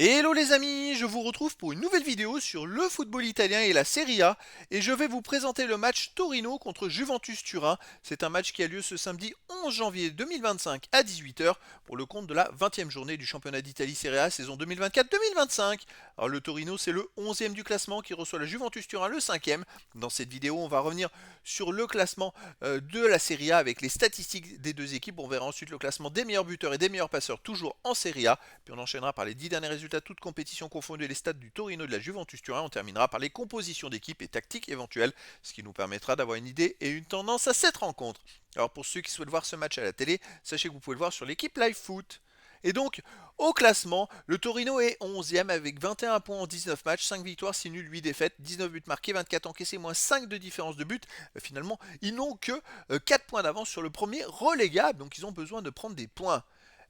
Hello les amis, je vous retrouve pour une nouvelle vidéo sur le football italien et la Serie A et je vais vous présenter le match Torino contre Juventus Turin. C'est un match qui a lieu ce samedi 11 janvier 2025 à 18 h pour le compte de la 20e journée du championnat d'Italie Serie A saison 2024-2025. Alors le Torino c'est le 11e du classement qui reçoit la Juventus Turin le 5e. Dans cette vidéo on va revenir sur le classement de la Serie A avec les statistiques des deux équipes. On verra ensuite le classement des meilleurs buteurs et des meilleurs passeurs toujours en Serie A. Puis on enchaînera par les 10 derniers résultats toutes compétitions confondues, les stats du Torino et de la Juventus Turin. On terminera par les compositions d'équipes et tactiques éventuelles, ce qui nous permettra d'avoir une idée et une tendance à cette rencontre. Alors pour ceux qui souhaitent voir ce match à la télé, sachez que vous pouvez le voir sur l'équipe Live Foot. Et donc, au classement, le Torino est 11e avec 21 points en 19 matchs, 5 victoires, 6 nuls, 8 défaites, 19 buts marqués, 24 encaissés, moins 5 de différence de but. Finalement, ils n'ont que 4 points d'avance sur le premier relégable, donc ils ont besoin de prendre des points.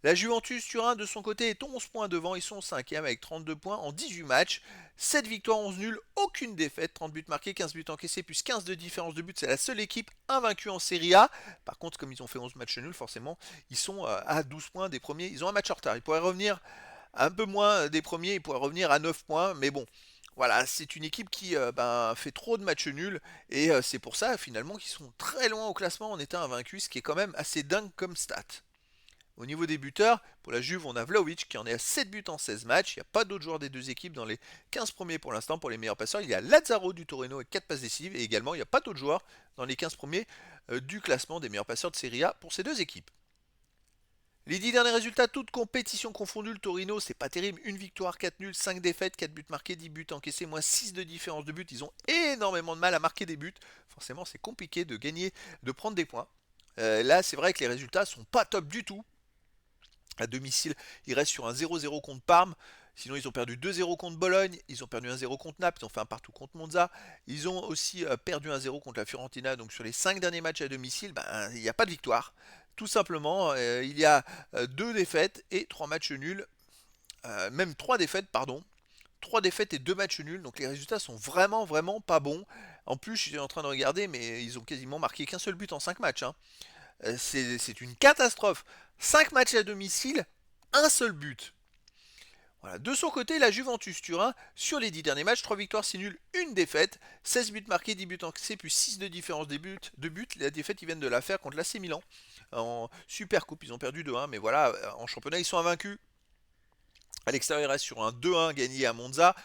La Juventus Turin de son côté est 11 points devant, ils sont 5e avec 32 points en 18 matchs, 7 victoires, 11 nuls, aucune défaite, 30 buts marqués, 15 buts encaissés, plus 15 de différence de but, c'est la seule équipe invaincue en Serie A. Par contre, comme ils ont fait 11 matchs nuls, forcément, ils sont à 12 points des premiers, ils ont un match en retard, ils pourraient revenir un peu moins des premiers, ils pourraient revenir à 9 points, mais bon, voilà, c'est une équipe qui fait trop de matchs nuls et c'est pour ça finalement qu'ils sont très loin au classement en étant invaincus, ce qui est quand même assez dingue comme stat. Au niveau des buteurs, pour la Juve, on a Vlahovic qui en est à 7 buts en 16 matchs. Il n'y a pas d'autres joueurs des deux équipes dans les 15 premiers pour l'instant. Pour les meilleurs passeurs, il y a Lazzaro du Torino avec 4 passes décisives. Et également, il n'y a pas d'autres joueurs dans les 15 premiers du classement des meilleurs passeurs de Serie A pour ces deux équipes. Les 10 derniers résultats, toutes compétitions confondues, le Torino, c'est pas terrible. Une victoire, 4 nuls, 5 défaites, 4 buts marqués, 10 buts encaissés, moins 6 de différence de but. Ils ont énormément de mal à marquer des buts. Forcément, c'est compliqué de gagner, de prendre des points. Là, c'est vrai que les résultats sont pas top du tout. À domicile, ils restent sur un 0-0 contre Parme. Sinon, ils ont perdu 2-0 contre Bologne, ils ont perdu 1-0 contre Naples, ils ont fait un partout contre Monza. Ils ont aussi perdu 1-0 contre la Fiorentina. Donc sur les 5 derniers matchs à domicile, il n'y a pas de victoire. Tout simplement, il y a 2 défaites et 3 matchs nuls. Même 3 défaites, pardon. 3 défaites et 2 matchs nuls. Donc les résultats sont vraiment, vraiment pas bons. En plus, je suis en train de regarder, mais ils ont quasiment marqué qu'un seul but en 5 matchs, hein. C'est une catastrophe. 5 matchs à domicile, un seul but. Voilà. De son côté, la Juventus Turin, sur les 10 derniers matchs, 3 victoires, 6 nuls, 1 défaite, 16 buts marqués, 10 buts encaissés, plus 6 de différence des buts, de buts. La défaite, ils viennent de la faire contre l'AC Milan. En Super Coupe, ils ont perdu 2-1, mais voilà, en championnat, ils sont invaincus. À l'extérieur, ils restent sur un 2-1 gagné à Monza.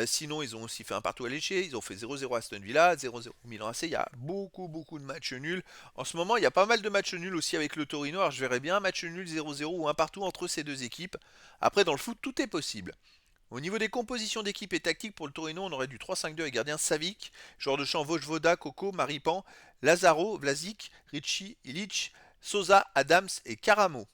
Sinon, ils ont aussi fait un partout à Lecce. Ils ont fait 0-0 à Aston Villa, 0-0 Milan AC. Il y a beaucoup, beaucoup de matchs nuls. En ce moment, il y a pas mal de matchs nuls aussi avec le Torino. Alors, je verrais bien un match nul 0-0 ou un partout entre ces deux équipes. Après, dans le foot, tout est possible. Au niveau des compositions d'équipe et tactiques pour le Torino, on aurait du 3-5-2 avec gardien Savic, joueur de champ Vojvoda, Coco, Maripan, Lazaro, Vlasic, Ricci, Ilic, Sosa, Adams et Caramo.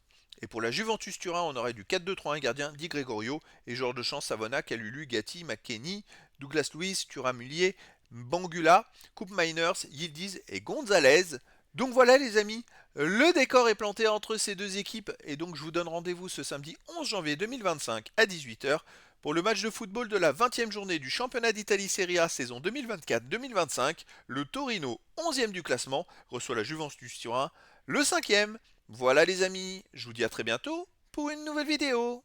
Et pour la Juventus Turin, on aurait du 4-2-3-1 gardien Di Gregorio et joueur de champ Savona, Calulu, Gatti, McKenny, Douglas Luiz, Turamulier, Bangula, Coupe Miners, Yildiz et Gonzalez. Donc voilà les amis, le décor est planté entre ces deux équipes et donc je vous donne rendez-vous ce samedi 11 janvier 2025 à 18 h pour le match de football de la 20e journée du championnat d'Italie Serie A saison 2024-2025. Le Torino, 11e du classement, reçoit la Juventus Turin, le 5e. Voilà les amis, je vous dis à très bientôt pour une nouvelle vidéo.